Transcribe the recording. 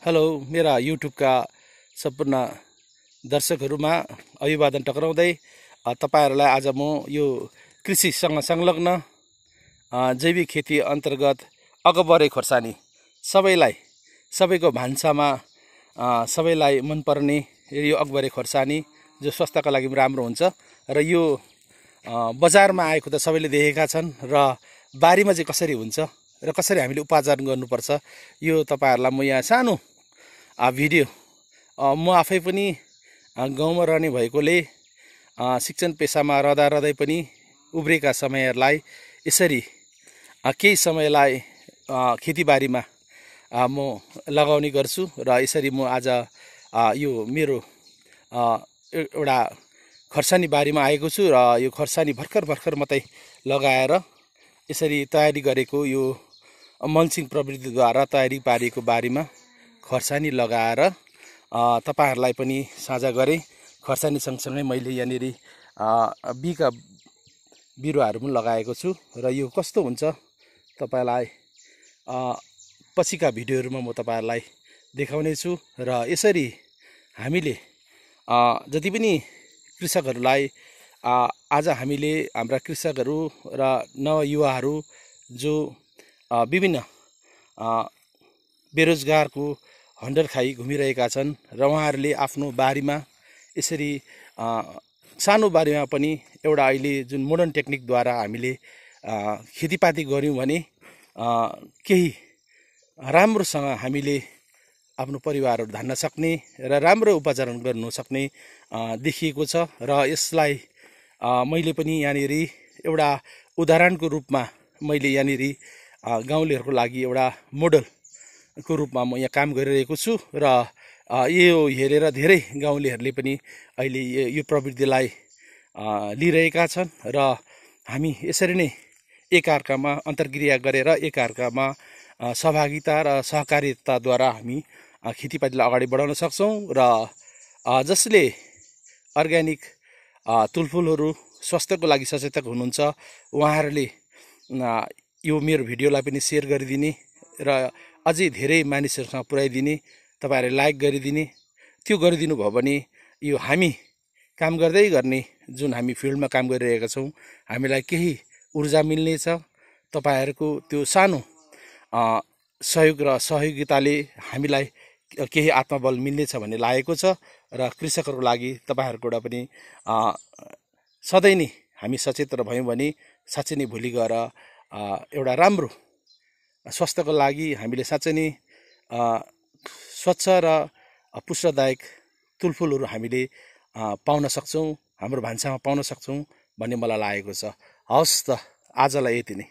Hello मेरा युट्युबका सम्पूर्ण दर्शकहरूमा अभिवादन टक्राउँदै तपाईहरुलाई आज म यो कृषिसँग संलग्न जैविक खेती अन्तर्गत अगबरे खोर्सानी सबैको भान्सामा सबैलाई मनपर्ने यो अगबरे खोर्सानी जो स्वास्थ्यका लागि राम्रो हुन्छ र यो बजारमा आएको त सबैले देखेका छन् र बारीमा चाहिँ कसरी हुन्छ र कसरी हामीले उपार्जन गर्नुपर्छ यो तपाईहरुलाई म यहाँ सानो भिडियो म आफै पनि गाउँमा रहने भएकोले शिक्षण पेशामा रहँदै पनि उब्रेका समयहरूलाई यसरी केही समयलाई खेतीबारीमा म लगाउने गर्छु र यसरी म आज यो मेरो एउटा खर्सानी बारीमा आएको छु र यो खर्सानी भर्खर मात्रै लगाएर यसरी तयारी गरेको यो मल्चिङ प्रविधिद्वारा तयारी पारिएको बारीमा खर्सानी लगाएर तपाईहरुलाई पनि साझा गरे। खर्सानी सँगसँगै मैले यहाँनिर बीका बिरुवाहरू पनि लगाएको छु र यो कस्तो हुन्छ तपाईलाई पछिका भिडियोहरुमा म तपाईहरुलाई देखाउने छु र यसरी हामीले जति पनि कृषकहरूलाई आज हामीले हाम्रा कृषकहरू र नवयुवाहरू जो विभिन्न बेरोजगारको हन्डर खाई घुमिरहेका छन् र उहाँहरूले आफ्नो बारीमा यसरी सानो बारीमा पनि एउटा अहिले जुन मोडर्न टेक्निकद्वारा हामीले खेतीपाती गर्यौं भने केही राम्रोसँग हामीले आफ्नो परिवारहरू धान्न सक्ने र राम्रो उपार्जन गर्न सक्ने देखिएको छ र यसलाई मैले पनि यहाँनिर एउटा उदाहरणको रूपमा मैले यहाँनिर गाउँलेहरूको लागि एउटा मोडलको रूपमा म यहाँ काम गरिरहेको छु र यो हेरेर धेरै गाउँलेहरूले पनि अहिले यो प्रवृत्तिलाई लिइरहेका छन् र हामी यसरी नै एकअर्कामा अन्तर्क्रिया गरेर एकअर्कामा सहभागिता र सहकारिताद्वारा हामी खेतीपातीलाई अगाडि बढाउन सक्छौं र जसले अर्ग्यानिक तुलफुलहरू स्वास्थ्यको लागि सचेतक हुनुहुन्छ उहाँहरूले यो मेरो भिडियोलाई पनि शेयर गरिदिने र अझै धेरै मानिसहरुसँग पुर्याइदिने तपाईहरुले लाइक गरिदिने त्यो गरिदिनु भयो भने यो हामी काम गर्दै गर्ने जुन हामी फिल्डमा काम गरिरहेका छौं हामीलाई केही ऊर्जा मिल्नेछ। तपाईहरुको त्यो सानो सहयोग र सहयोगिताले हामीलाई केही आत्मबल मिल्नेछ भन्ने लागेको छ र कृषकहरुको लागि तपाईहरुकोबाट पनि सधैँ नै हामी सचेत भयौं भने साच्चै नै भोलि गएर एउटा राम्रो स्वास्थ्यको लागि हामीले साच्चै नै स्वच्छ र पुष्टदायक तुलफुलहरू हामीले पाउन सक्छौं, हाम्रो भान्सामा पाउन सक्छौं भन्ने मलाई लागेको छ। हवस् त आजलाई यति नै।